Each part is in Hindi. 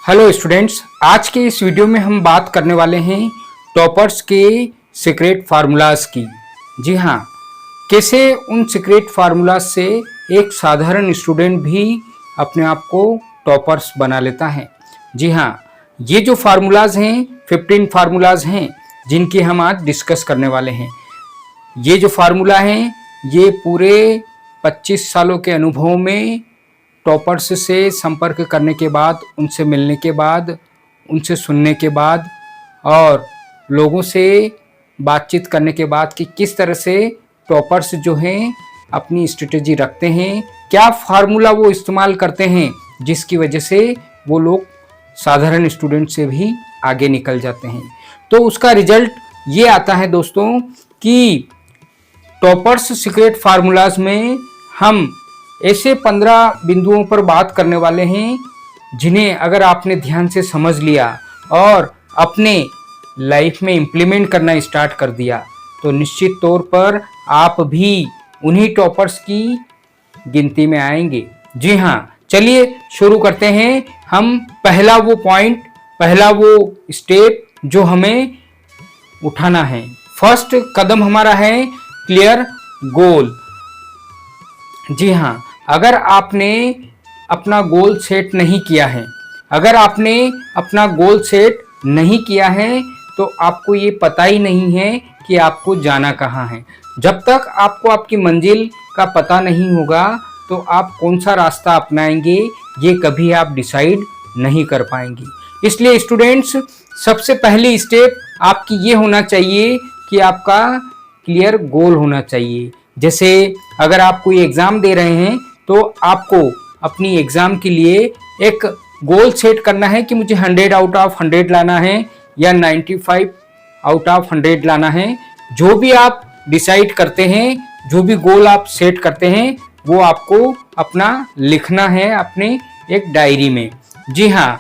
हेलो स्टूडेंट्स, आज के इस वीडियो में हम बात करने वाले हैं टॉपर्स के सीक्रेट फार्मूलाज की। जी हाँ, कैसे उन सीक्रेट फार्मूलाज से एक साधारण स्टूडेंट भी अपने आप को टॉपर्स बना लेता है। जी हाँ, ये जो फार्मूलाज हैं 15 फार्मूलाज हैं जिनकी हम आज डिस्कस करने वाले हैं। ये जो फार्मूला हैं ये पूरे 25 सालों के अनुभव में टॉपर्स से संपर्क करने के बाद, उनसे मिलने के बाद, उनसे सुनने के बाद और लोगों से बातचीत करने के बाद कि किस तरह से टॉपर्स जो हैं अपनी स्ट्रेटेजी रखते हैं, क्या फार्मूला वो इस्तेमाल करते हैं जिसकी वजह से वो लोग साधारण स्टूडेंट से भी आगे निकल जाते हैं। तो उसका रिजल्ट ये आता है दोस्तों कि टॉपर्स सीक्रेट फार्मूलाज में हम ऐसे 15 बिंदुओं पर बात करने वाले हैं जिन्हें अगर आपने ध्यान से समझ लिया और अपने लाइफ में इम्प्लीमेंट करना स्टार्ट कर दिया तो निश्चित तौर पर आप भी उन्हीं टॉपर्स की गिनती में आएंगे। जी हाँ, चलिए शुरू करते हैं। हम पहला वो स्टेप जो हमें उठाना है, फर्स्ट कदम हमारा है क्लियर गोल। जी हाँ, अगर आपने अपना गोल सेट नहीं किया है, तो आपको ये पता ही नहीं है कि आपको जाना कहाँ है। जब तक आपको आपकी मंजिल का पता नहीं होगा तो आप कौन सा रास्ता अपनाएंगे ये कभी आप डिसाइड नहीं कर पाएंगे। इसलिए स्टूडेंट्स, सबसे पहली स्टेप आपकी ये होना चाहिए कि आपका क्लियर गोल होना चाहिए। जैसे अगर आप कोई एग्ज़ाम दे रहे हैं तो आपको अपनी एग्ज़ाम के लिए एक गोल सेट करना है कि मुझे 100 आउट ऑफ 100 लाना है या 95 आउट ऑफ 100 लाना है। जो भी आप डिसाइड करते हैं, जो भी गोल आप सेट करते हैं, वो आपको अपना लिखना है अपने एक डायरी में। जी हाँ,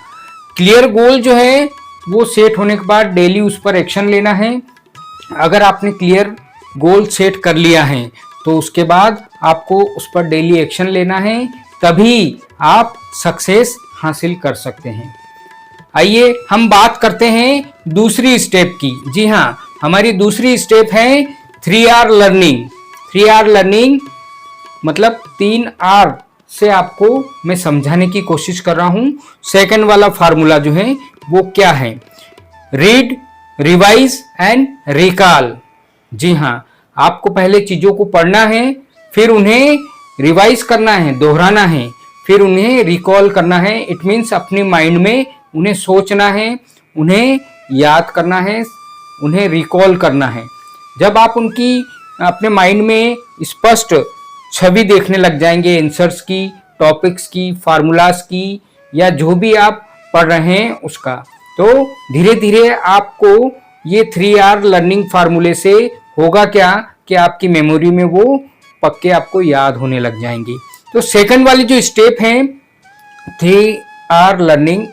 क्लियर गोल जो है वो सेट होने के बाद डेली उस पर एक्शन लेना है। अगर आपने क्लियर गोल सेट कर लिया है तो उसके बाद आपको उस पर डेली एक्शन लेना है, तभी आप सक्सेस हासिल कर सकते हैं। आइए हम बात करते हैं दूसरी स्टेप की। जी हाँ, हमारी दूसरी स्टेप है 3R लर्निंग। 3R लर्निंग मतलब 3R से आपको मैं समझाने की कोशिश कर रहा हूं। सेकंड वाला फार्मूला जो है वो क्या है? Read, revise and recall. जी हाँ, आपको पहले चीजों को पढ़ना है, फिर उन्हें रिवाइज करना है, दोहराना है, फिर उन्हें रिकॉल करना है। इट मीन्स अपने माइंड में उन्हें सोचना है, उन्हें याद करना है, उन्हें रिकॉल करना है। जब आप उनकी अपने माइंड में स्पष्ट छवि देखने लग जाएंगे आंसर्स की, टॉपिक्स की, फार्मूलाज की, या जो भी आप पढ़ रहे हैं उसका, तो धीरे धीरे आपको ये 3R लर्निंग फार्मूले से होगा क्या कि आपकी मेमोरी में वो पक्के आपको याद होने लग जाएंगी। तो सेकंड वाली जो स्टेप है 3R लर्निंग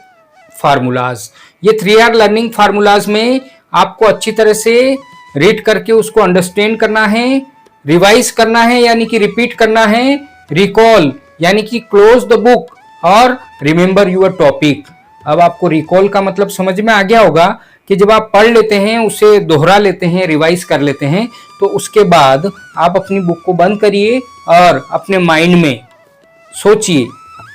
फार्मूलाज। ये 3R लर्निंग फार्मूलाज में आपको अच्छी तरह से रीड करके उसको अंडरस्टैंड करना है, रिवाइज करना है यानी कि रिपीट करना है, रिकॉल यानी कि क्लोज द बुक, और रिमेंबर योर टॉपिक। अब आपको रिकॉल का मतलब समझ में आ गया होगा कि जब आप पढ़ लेते हैं, उसे दोहरा लेते हैं, रिवाइज कर लेते हैं, तो उसके बाद आप अपनी बुक को बंद करिए और अपने माइंड में सोचिए,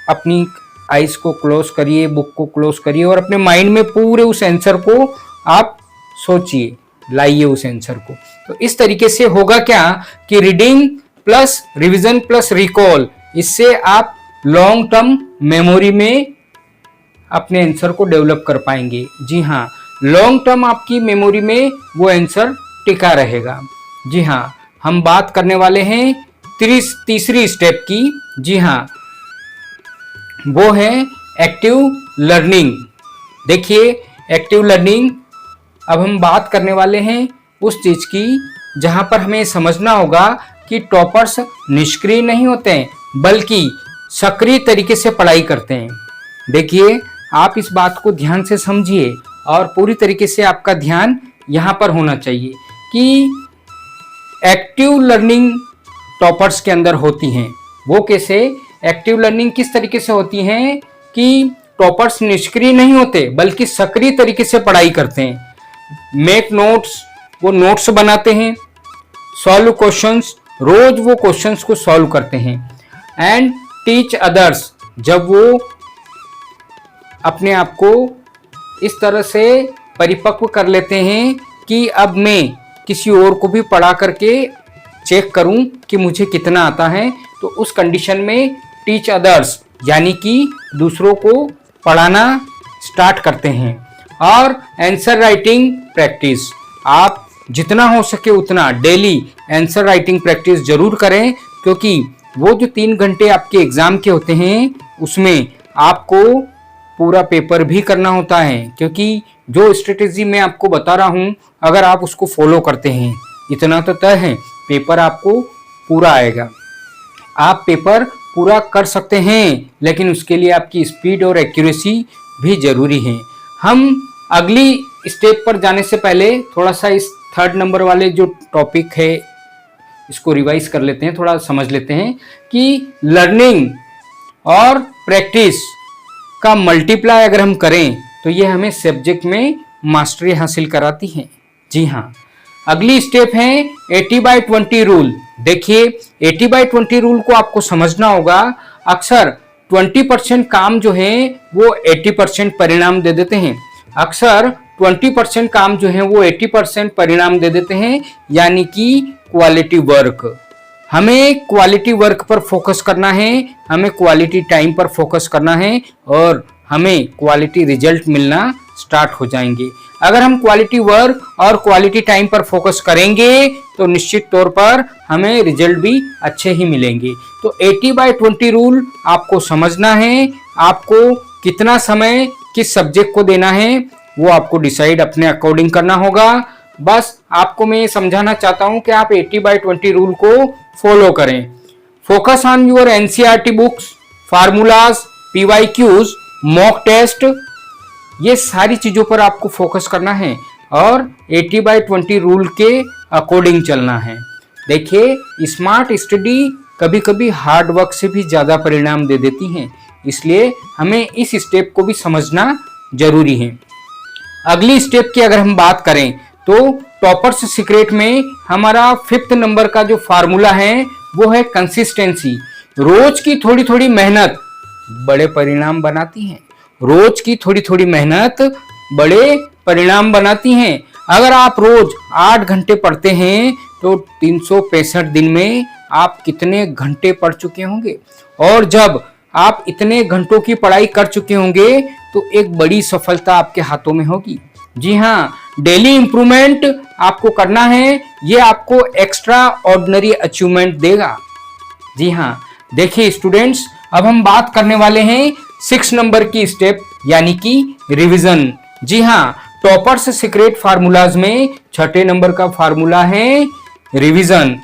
अपनी आइज को क्लोज करिए, बुक को क्लोज करिए और अपने माइंड में पूरे उस आंसर को आप सोचिए, लाइए उस आंसर को। तो इस तरीके से होगा क्या कि reading plus revision plus recall, इससे आप लॉन्ग टर्म मेमोरी में अपने आंसर को डेवलप कर पाएंगे। जी हाँ, लॉन्ग टर्म आपकी मेमोरी में वो आंसर टिका रहेगा। जी हाँ, हम बात करने वाले हैं तीसरी स्टेप की। जी हाँ, वो है एक्टिव लर्निंग। देखिए, एक्टिव लर्निंग, अब हम बात करने वाले हैं उस चीज की जहां पर हमें समझना होगा कि टॉपर्स निष्क्रिय नहीं होते हैं बल्कि सक्रिय तरीके से पढ़ाई करते हैं। देखिए, आप इस बात को ध्यान से समझिए और पूरी तरीके से आपका ध्यान यहाँ पर होना चाहिए कि एक्टिव लर्निंग टॉपर्स के अंदर होती हैं। वो कैसे? एक्टिव लर्निंग किस तरीके से होती हैं कि टॉपर्स निष्क्रिय नहीं होते बल्कि सक्रिय तरीके से पढ़ाई करते हैं। मेक नोट्स, वो नोट्स बनाते हैं। सॉल्व क्वेश्चंस, रोज वो क्वेश्चंस को सॉल्व करते हैं। एंड टीच अदर्स, जब वो अपने आप को इस तरह से परिपक्व कर लेते हैं कि अब मैं किसी और को भी पढ़ा करके चेक करूं कि मुझे कितना आता है, तो उस कंडीशन में टीच अदर्स यानी कि दूसरों को पढ़ाना स्टार्ट करते हैं। और आंसर राइटिंग प्रैक्टिस, आप जितना हो सके उतना डेली आंसर राइटिंग प्रैक्टिस जरूर करें, क्योंकि वो जो 3 घंटे आपके एग्जाम के होते हैं उसमें आपको पूरा पेपर भी करना होता है। क्योंकि जो स्ट्रेटेजी मैं आपको बता रहा हूं, अगर आप उसको फॉलो करते हैं, इतना तो तय है पेपर आपको पूरा आएगा। आप पेपर पूरा कर सकते हैं, लेकिन उसके लिए आपकी स्पीड और एक्यूरेसी भी जरूरी है। हम अगली स्टेप पर जाने से पहले थोड़ा सा इस 3rd नंबर वाले जो टॉपिक है इसको रिवाइज कर लेते हैं, थोड़ा समझ लेते हैं कि लर्निंग और प्रैक्टिस का मल्टीप्लाई अगर हम करें तो ये हमें सब्जेक्ट में मास्टरी हासिल कराती है। जी हाँ, अगली स्टेप है 80/20 रूल। देखिए 80/20 रूल को आपको समझना होगा। अक्सर 20% काम जो है वो 80% परिणाम दे देते हैं। अक्सर 20% काम जो है वो 80% परिणाम दे देते हैं, यानी कि क्वालिटी वर्क। हमें क्वालिटी वर्क पर फोकस करना है, हमें क्वालिटी टाइम पर फोकस करना है और हमें क्वालिटी रिजल्ट मिलना स्टार्ट हो जाएंगे। अगर हम क्वालिटी वर्क और क्वालिटी टाइम पर फोकस करेंगे तो निश्चित तौर पर हमें रिजल्ट भी अच्छे ही मिलेंगे। तो 80/20 रूल आपको समझना है। आपको कितना समय किस सब्जेक्ट को देना है वो आपको डिसाइड अपने अकॉर्डिंग करना होगा। बस आपको मैं ये समझाना चाहता हूं कि आप 80/20 रूल को फॉलो करें। Focus on your NCERT books, formulas, PYQs, mock test, ये सारी चीजों पर आपको फोकस करना है और 80/20 रूल के अकॉर्डिंग चलना है। देखिए स्मार्ट स्टडी कभी कभी हार्ड वर्क से भी ज्यादा परिणाम दे देती हैं, इसलिए हमें इस स्टेप को भी समझना जरूरी है। अगली स्टेप की अगर हम बात करें तो टॉपर्स सीक्रेट में हमारा 5th नंबर का जो फार्मूला है वो है कंसिस्टेंसी। रोज की थोड़ी थोड़ी मेहनत बड़े परिणाम बनाती है। रोज की थोड़ी थोड़ी मेहनत बड़े परिणाम बनाती हैं। अगर आप रोज 8 घंटे पढ़ते हैं तो 365 दिन में आप कितने घंटे पढ़ चुके होंगे, और जब आप इतने घंटों की पढ़ाई कर चुके होंगे तो एक बड़ी सफलता आपके हाथों में होगी। जी हाँ, डेली इंप्रूवमेंट आपको करना है, ये आपको एक्स्ट्रा ऑर्डिनरी अचीवमेंट देगा। जी हाँ, देखिए स्टूडेंट्स, अब हम बात करने वाले हैं 6 नंबर की स्टेप यानी कि रिवीजन। जी हाँ, टॉपर्स सीक्रेट फार्मूलाज में 6ठे नंबर का फार्मूला है रिवीजन।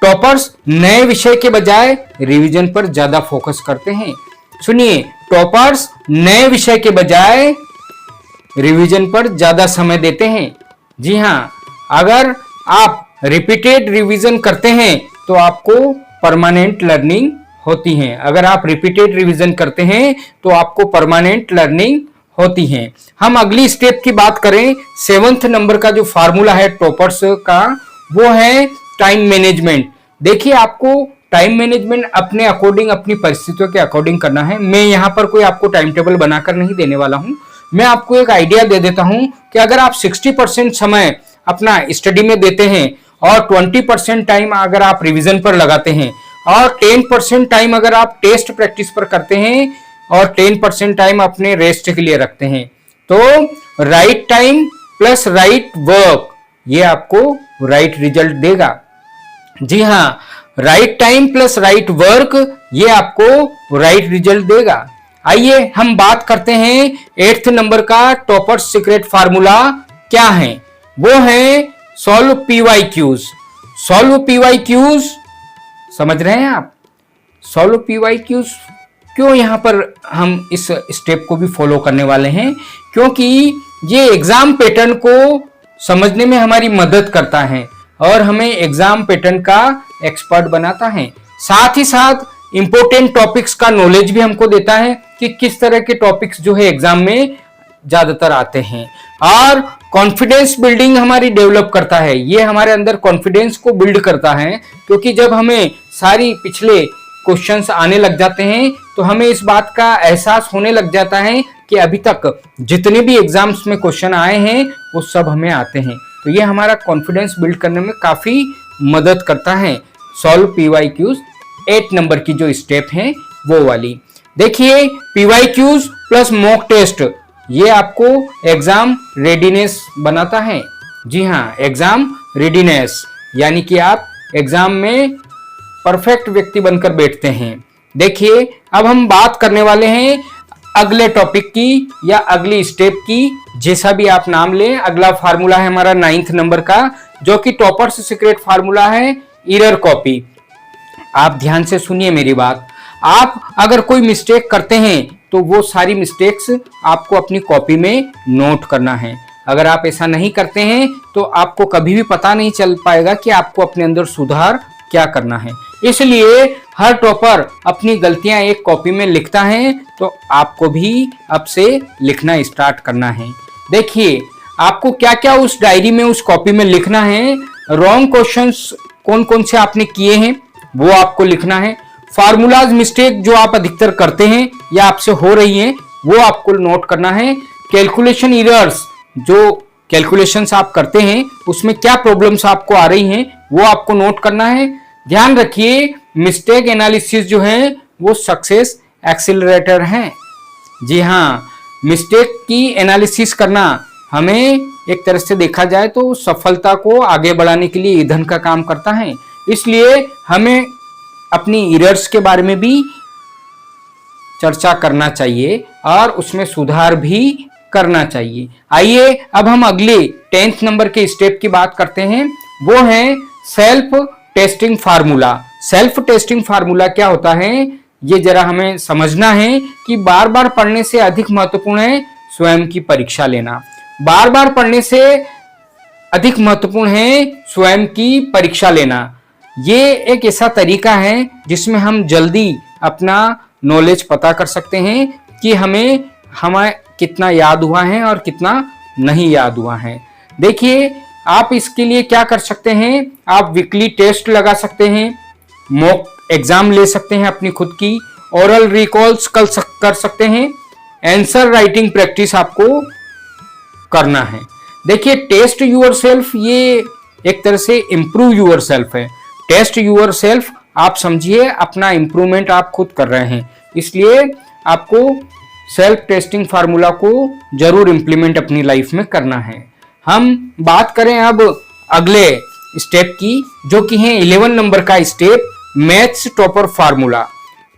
टॉपर्स नए विषय के बजाय रिवीजन पर ज्यादा फोकस करते हैं। सुनिए, टॉपर्स नए विषय के बजाय रिवीजन पर ज्यादा समय देते हैं। जी हाँ, अगर आप रिपीटेड रिवीजन करते हैं तो आपको परमानेंट लर्निंग होती है। अगर आप रिपीटेड रिवीजन करते हैं तो आपको परमानेंट लर्निंग होती है। हम अगली स्टेप की बात करें, 7th नंबर का जो फार्मूला है टॉपर्स का वो है टाइम मैनेजमेंट। देखिए, आपको टाइम मैनेजमेंट अपने अकॉर्डिंग, अपनी परिस्थितियों के अकॉर्डिंग करना है। मैं यहाँ पर कोई आपको टाइम टेबल बनाकर नहीं देने वाला हूँ। मैं आपको एक आइडिया दे देता हूँ कि अगर आप 60% समय अपना स्टडी में देते हैं और 20% टाइम अगर आप रिवीजन पर लगाते हैं और 10% टाइम अगर आप टेस्ट प्रैक्टिस पर करते हैं और 10% टाइम अपने रेस्ट के लिए रखते हैं, तो right time plus right work ये आपको राइट रिजल्ट देगा। जी हाँ, right time plus right work ये आपको राइट रिजल्ट देगा। आइए हम बात करते हैं 8th नंबर का टॉपर्स सीक्रेट फार्मूला क्या है। वो है सॉल्व पीवाईक्यूज। सॉल्व पीवाईक्यूज समझ रहे हैं आप? सॉल्व पीवाईक्यूज क्यों यहाँ पर हम इस स्टेप को भी फॉलो करने वाले हैं? क्योंकि ये एग्जाम पैटर्न को समझने में हमारी मदद करता है और हमें एग्जाम पैटर्न का एक्सपर्ट बनाता है। साथ ही साथ इंपॉर्टेंट टॉपिक्स का नॉलेज भी हमको देता है कि किस तरह के टॉपिक्स जो है एग्जाम में ज्यादातर आते हैं। और कॉन्फिडेंस बिल्डिंग हमारी डेवलप करता है, ये हमारे अंदर कॉन्फिडेंस को बिल्ड करता है, क्योंकि जब हमें सारी पिछले क्वेश्चंस आने लग जाते हैं तो हमें इस बात का एहसास होने लग जाता है कि अभी तक जितने भी एग्जाम्स में क्वेश्चन आए हैं वो सब हमें आते हैं। तो ये हमारा कॉन्फिडेंस बिल्ड करने में काफी मदद करता है। सॉल्व पीवाईक्यूज 8 नंबर की जो स्टेप है वो वाली देखिए। पीवाईक्यूज प्लस मॉक टेस्ट ये आपको एग्जाम रेडीनेस बनाता है। जी हाँ, एग्जाम रेडीनेस यानी कि आप एग्जाम में परफेक्ट व्यक्ति बनकर बैठते हैं। देखिए अब हम बात करने वाले हैं अगले टॉपिक की या अगली स्टेप की, जैसा भी आप नाम लें। अगला फार्मूला है हमारा 9th नंबर का, जो कि टॉपर्स सीक्रेट फार्मूला है, एरर कॉपी। आप ध्यान से सुनिए मेरी बात। आप अगर कोई मिस्टेक करते हैं तो वो सारी मिस्टेक्स आपको अपनी कॉपी में नोट करना है। अगर आप ऐसा नहीं करते हैं तो आपको कभी भी पता नहीं चल पाएगा कि आपको अपने अंदर सुधार क्या करना है। इसलिए हर टॉपर अपनी गलतियां एक कॉपी में लिखता है, तो आपको भी अब से लिखना स्टार्ट करना है। देखिए आपको क्या क्या उस डायरी में, उस कॉपी में लिखना है। रॉन्ग क्वेश्चंस कौन कौन से आपने किए हैं वो आपको लिखना है। फार्मूलाज मिस्टेक जो आप अधिकतर करते हैं या आपसे हो रही हैं वो आपको नोट करना है। कैलकुलेशन एरर्स, जो कैलकुलेशंस आप करते हैं उसमें क्या प्रॉब्लम्स आपको आ रही हैं वो आपको नोट करना है। ध्यान रखिए मिस्टेक एनालिसिस जो है वो सक्सेस एक्सीलरेटर है। जी हाँ, मिस्टेक की एनालिसिस करना हमें एक तरह से देखा जाए तो सफलता को आगे बढ़ाने के लिए ईंधन का काम करता है। इसलिए हमें अपनी एरर्स के बारे में भी चर्चा करना चाहिए और उसमें सुधार भी करना चाहिए। आइए अब हम अगले 10th नंबर के स्टेप की बात करते हैं, वो है self testing formula. Self testing formula क्या होता है ये जरा हमें समझना है कि बार बार पढ़ने से अधिक महत्वपूर्ण है स्वयं की परीक्षा लेना। बार बार पढ़ने से अधिक महत्वपूर्ण है स्वयं की परीक्षा लेना। ये एक ऐसा तरीका है जिसमें हम जल्दी अपना नॉलेज पता कर सकते हैं कि हमें कितना याद हुआ है और कितना नहीं याद हुआ है। देखिए आप इसके लिए क्या कर सकते हैं, आप वीकली टेस्ट लगा सकते हैं, मॉक एग्जाम ले सकते हैं अपनी खुद की, ओरल रिकॉल्स कर सकते हैं, आंसर राइटिंग प्रैक्टिस आपको करना है। देखिए टेस्ट यूर सेल्फ ये एक तरह से इम्प्रूव यूर सेल्फ है। टेस्ट यूर सेल्फ आप समझिए अपना इंप्रूवमेंट आप खुद कर रहे हैं, इसलिए आपको सेल्फ टेस्टिंग फार्मूला को जरूर इंप्लीमेंट अपनी लाइफ में करना है। हम बात करें अब अगले स्टेप की, जो कि है 11 नंबर का स्टेप, मैथ्स टॉपर फार्मूला।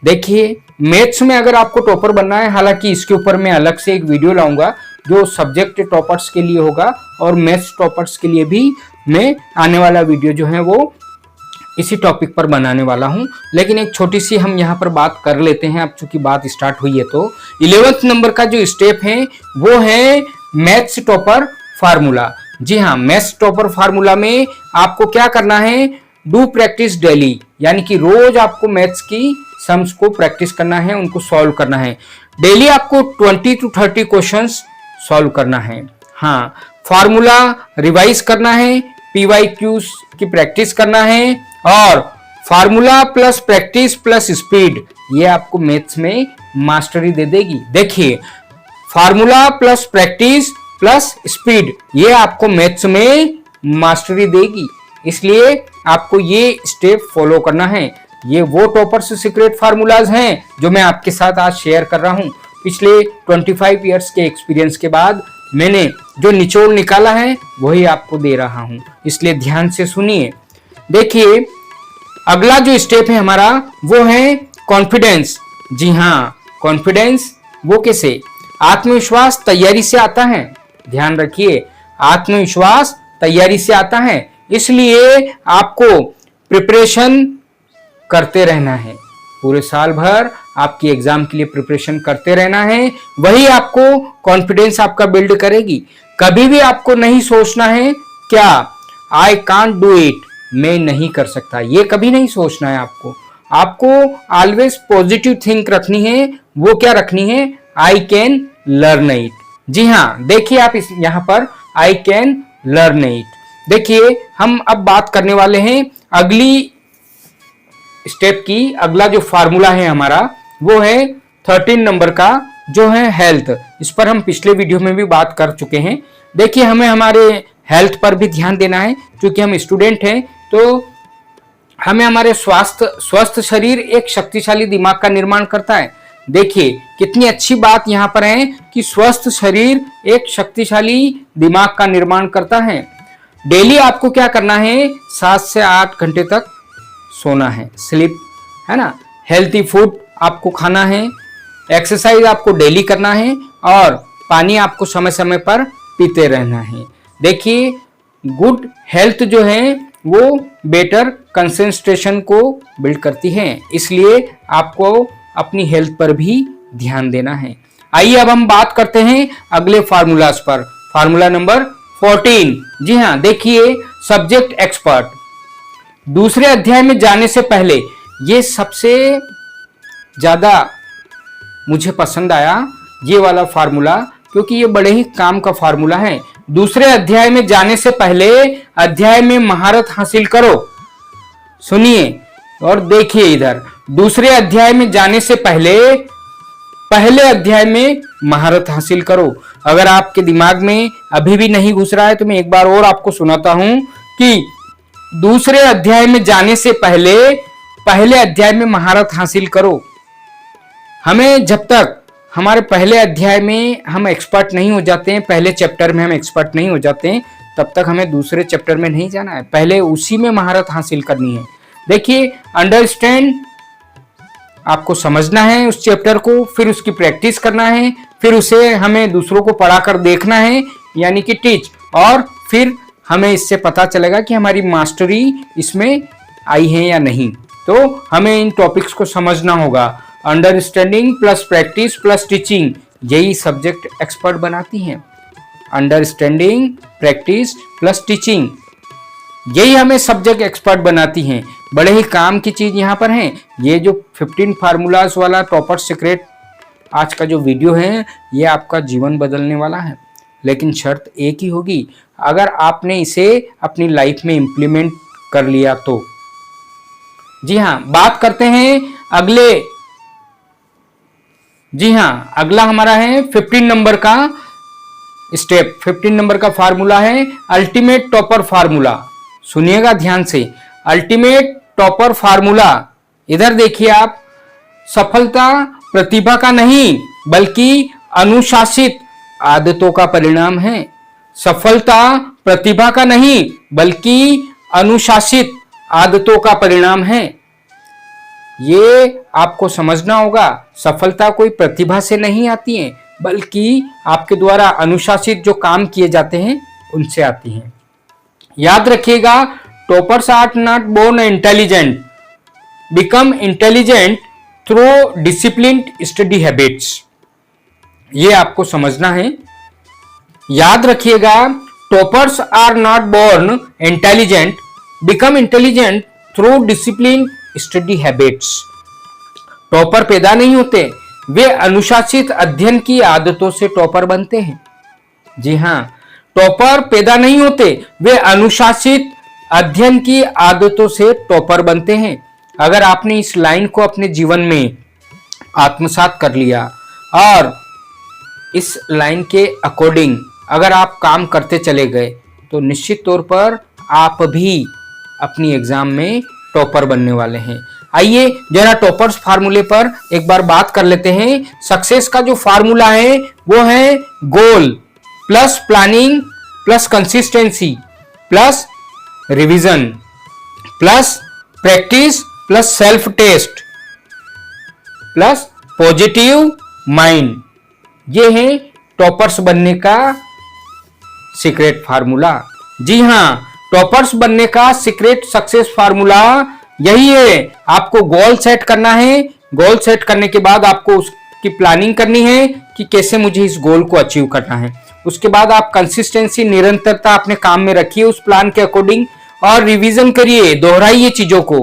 देखिए मैथ्स में अगर आपको टॉपर बनना है, हालांकि इसके ऊपर मैं अलग से एक वीडियो लाऊंगा जो सब्जेक्ट टॉपर्स के लिए होगा और मैथ्स टॉपर्स के लिए भी मैं आने वाला वीडियो जो है वो इसी टॉपिक पर बनाने वाला हूं। लेकिन एक छोटी सी हम यहाँ पर बात कर लेते हैं, अब चूंकि बात स्टार्ट हुई है तो 11th नंबर का जो स्टेप है वो है मैथ्स टॉपर फार्मूला। जी हाँ, मैथ्स टॉपर फार्मूला में आपको क्या करना है, डू प्रैक्टिस डेली, यानी कि रोज आपको मैथ्स की सम्स को प्रैक्टिस करना है, उनको सॉल्व करना है। डेली आपको 20 to 30 क्वेश्चंस सॉल्व करना है। हाँ, फार्मूला रिवाइज करना है, पीवाईक्यूज की प्रैक्टिस करना है और formula plus practice plus speed ये आपको मैथ्स में मास्टरी दे देगी। देखिए formula plus practice plus speed ये आपको मैथ्स में मास्टरी देगी, इसलिए आपको ये स्टेप फॉलो करना है। ये वो टॉपर्स सीक्रेट फार्मूलाज हैं जो मैं आपके साथ आज शेयर कर रहा हूं। पिछले 25 इयर्स के एक्सपीरियंस के बाद मैंने जो निचोड़ निकाला है वही आपको दे रहा हूं, इसलिए ध्यान से सुनिए। देखिए अगला जो स्टेप है हमारा वो है कॉन्फिडेंस। जी हाँ, कॉन्फिडेंस वो कैसे, आत्मविश्वास तैयारी से आता है। ध्यान रखिए, आत्मविश्वास तैयारी से आता है, इसलिए आपको प्रिपरेशन करते रहना है। पूरे साल भर आपकी एग्जाम के लिए प्रिपरेशन करते रहना है, वही आपको कॉन्फिडेंस आपका बिल्ड करेगी। कभी भी आपको नहीं सोचना है क्या आई कांट डू इट, मैं नहीं कर सकता, ये कभी नहीं सोचना है आपको। आपको ऑलवेज पॉजिटिव थिंक रखनी है। वो क्या रखनी है? I can learn it. जी हाँ, देखिए आप इस यहाँ पर आई कैन लर्न इट। देखिए हम अब बात करने वाले हैं अगली स्टेप की। अगला जो फार्मूला है हमारा वो है 13 नंबर का, जो है हेल्थ। इस पर हम पिछले वीडियो में भी बात कर चुके हैं। देखिए हमें हमारे हेल्थ पर भी ध्यान देना है, क्योंकि हम स्टूडेंट हैं तो हमें हमारे स्वस्थ शरीर एक शक्तिशाली दिमाग का निर्माण करता है। देखिए कितनी अच्छी बात यहाँ पर है कि स्वस्थ शरीर एक शक्तिशाली दिमाग का निर्माण करता है। डेली आपको क्या करना है? 7 से 8 घंटे तक सोना है, स्लीप, है ना। हेल्थी फूड आपको खाना है, एक्सरसाइज आपको डेली करना है, और पानी आपको समय समय पर पीते रहना है। देखिए गुड हेल्थ जो है वो बेटर कंसंट्रेशन को बिल्ड करती है, इसलिए आपको अपनी हेल्थ पर भी ध्यान देना है। आइए अब हम बात करते हैं अगले फार्मूलाज पर। Formula number 14। जी हाँ, देखिए सब्जेक्ट एक्सपर्ट। दूसरे अध्याय में जाने से पहले, ये सबसे ज्यादा मुझे पसंद आया ये वाला फार्मूला, क्योंकि ये बड़े ही काम का फार्मूला है। दूसरे अध्याय में जाने से पहले अध्याय में महारत हासिल करो। सुनिए और देखिए इधर, दूसरे अध्याय में जाने से पहले पहले अध्याय में महारत हासिल करो। अगर आपके दिमाग में अभी भी नहीं घुस रहा है तो मैं एक बार और आपको सुनाता हूं कि दूसरे अध्याय में जाने से पहले पहले अध्याय में महारत हासिल करो। हमें जब तक हमारे पहले अध्याय में हम एक्सपर्ट नहीं हो जाते हैं, पहले चैप्टर में हम एक्सपर्ट नहीं हो जाते हैं, तब तक हमें दूसरे चैप्टर में नहीं जाना है, पहले उसी में महारत हासिल करनी है। देखिए अंडरस्टैंड, आपको समझना है उस चैप्टर को, फिर उसकी प्रैक्टिस करना है, फिर उसे हमें दूसरों को पढ़ाकर देखना है, यानी कि टीच, और फिर हमें इससे पता चलेगा कि हमारी मास्टरी इसमें आई है या नहीं। तो हमें इन टॉपिक्स को समझना होगा। Understanding plus practice plus teaching, यही सब्जेक्ट एक्सपर्ट बनाती हैं। अंडरस्टैंडिंग, प्रैक्टिस प्लस टीचिंग, यही हमें सब्जेक्ट एक्सपर्ट बनाती हैं। बड़े ही काम की चीज यहाँ पर है। ये जो 15 फार्मूलाज वाला टॉपर सीक्रेट आज का जो वीडियो है, ये आपका जीवन बदलने वाला है, लेकिन शर्त एक ही होगी, अगर आपने इसे अपनी लाइफ में इंप्लीमेंट कर लिया तो। जी हाँ, बात करते हैं अगले। जी हाँ, अगला हमारा है 15 नंबर का स्टेप। 15 नंबर का फार्मूला है अल्टीमेट टॉपर फार्मूला। सुनिएगा ध्यान से, अल्टीमेट टॉपर फार्मूला। इधर देखिए आप, सफलता प्रतिभा का नहीं बल्कि अनुशासित आदतों का परिणाम है। सफलता प्रतिभा का नहीं बल्कि अनुशासित आदतों का परिणाम है। ये आपको समझना होगा। सफलता कोई प्रतिभा से नहीं आती है, बल्कि आपके द्वारा अनुशासित जो काम किए जाते हैं उनसे आती हैं। याद रखिएगा, toppers are not born intelligent, become intelligent through disciplined study habits. ये आपको समझना है। याद रखिएगा, toppers are not born intelligent, become intelligent through discipline study habits. Topper पैदा नहीं होते, वे अनुशासित अध्ययन की आदतों से टॉपर बनते हैं। जी हाँ, टॉपर पैदा नहीं होते, वे अनुशासित अध्ययन की आदतों से टॉपर बनते हैं। अगर आपने इस लाइन को अपने जीवन में आत्मसात कर लिया और इस लाइन के अकॉर्डिंग अगर आप काम करते चले गए, तो निश्चित तौर पर आप भी अपनी एग्जाम में टॉपर बनने वाले हैं। आइए जरा टॉपर्स फार्मूले पर एक बार बात कर लेते हैं। सक्सेस का जो फार्मूला है वो है goal plus planning plus consistency plus revision plus practice plus self test plus positive mind. ये है टॉपर्स बनने का सीक्रेट फार्मूला। जी हाँ, टॉपर्स बनने का सीक्रेट सक्सेस फार्मूला यही है। आपको गोल सेट करना है, गोल सेट करने के बाद आपको उसकी प्लानिंग करनी है कि कैसे मुझे इस गोल को अचीव करना है। उसके बाद आप कंसिस्टेंसी, निरंतरता अपने काम में रखिए उस प्लान के अकॉर्डिंग, और रिवीजन करिए, दोहराइए चीजों को।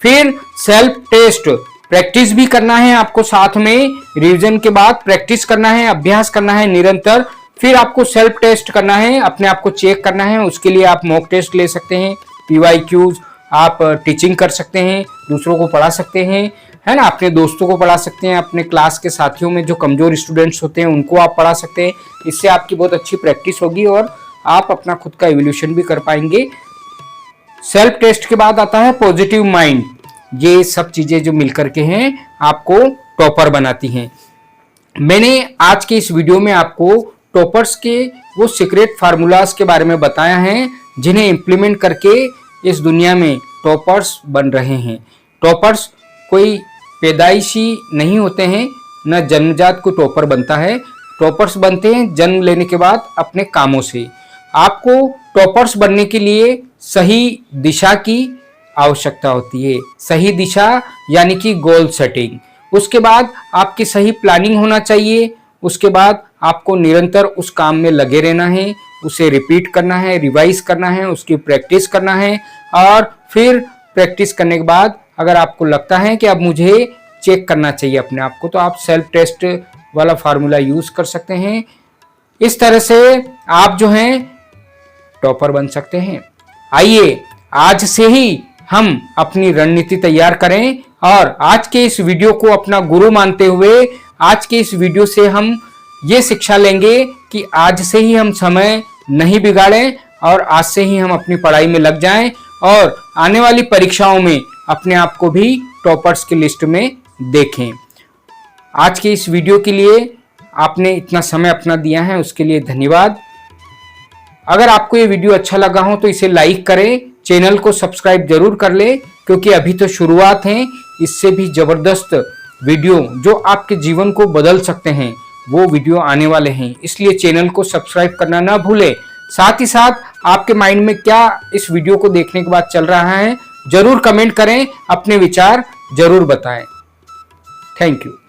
फिर सेल्फ टेस्ट, प्रैक्टिस भी करना है आपको, साथ में रिवीजन के बाद प्रैक्टिस करना है, अभ्यास करना है निरंतर। फिर आपको सेल्फ टेस्ट करना है, अपने आप को चेक करना है। उसके लिए आप मॉक टेस्ट ले सकते हैं, PYQs, आप टीचिंग कर सकते हैं, दूसरों को पढ़ा सकते हैं, है ना, अपने दोस्तों को पढ़ा सकते हैं, अपने क्लास के साथियों में जो कमजोर स्टूडेंट्स होते हैं उनको आप पढ़ा सकते हैं। इससे आपकी बहुत अच्छी प्रैक्टिस होगी और आप अपना खुद का इवोल्यूशन भी कर पाएंगे। सेल्फ टेस्ट के बाद आता है पॉजिटिव माइंड। ये सब चीजें जो मिलकर के हैं आपको टॉपर बनाती हैं। मैंने आज के इस वीडियो में आपको टॉपर्स के वो सीक्रेट फार्मूलाज के बारे में बताया है जिन्हें इंप्लीमेंट करके इस दुनिया में टॉपर्स बन रहे हैं। टॉपर्स कोई पैदाइशी नहीं होते हैं, न जन्मजात को टॉपर बनता है। टॉपर्स बनते हैं जन्म लेने के बाद अपने कामों से। आपको टॉपर्स बनने के लिए सही दिशा की आवश्यकता होती है। सही दिशा यानी कि गोल सेटिंग। उसके बाद आपकी सही प्लानिंग होना चाहिए। उसके बाद आपको निरंतर उस काम में लगे रहना है, उसे रिपीट करना है, रिवाइज करना है, उसकी प्रैक्टिस करना है। और फिर प्रैक्टिस करने के बाद अगर आपको लगता है कि अब मुझे चेक करना चाहिए अपने आप को, तो आप सेल्फ टेस्ट वाला फार्मूला यूज कर सकते हैं। इस तरह से आप जो हैं टॉपर बन सकते हैं। आइए आज से ही हम अपनी रणनीति तैयार करें और आज के इस वीडियो को अपना गुरु मानते हुए आज के इस वीडियो से हम ये शिक्षा लेंगे कि आज से ही हम समय नहीं बिगाड़ें और आज से ही हम अपनी पढ़ाई में लग जाएं और आने वाली परीक्षाओं में अपने आप को भी टॉपर्स की लिस्ट में देखें। आज के इस वीडियो के लिए आपने इतना समय अपना दिया है, उसके लिए धन्यवाद। अगर आपको ये वीडियो अच्छा लगा हो तो इसे लाइक करें, चैनल को सब्सक्राइब जरूर कर ले, क्योंकि अभी तो शुरुआत है। इससे भी जबरदस्त वीडियो जो आपके जीवन को बदल सकते हैं वो वीडियो आने वाले हैं। इसलिए चैनल को सब्सक्राइब करना ना भूलें। साथ ही साथ आपके माइंड में क्या इस वीडियो को देखने के बाद चल रहा है जरूर कमेंट करें, अपने विचार जरूर बताएं। Thank you.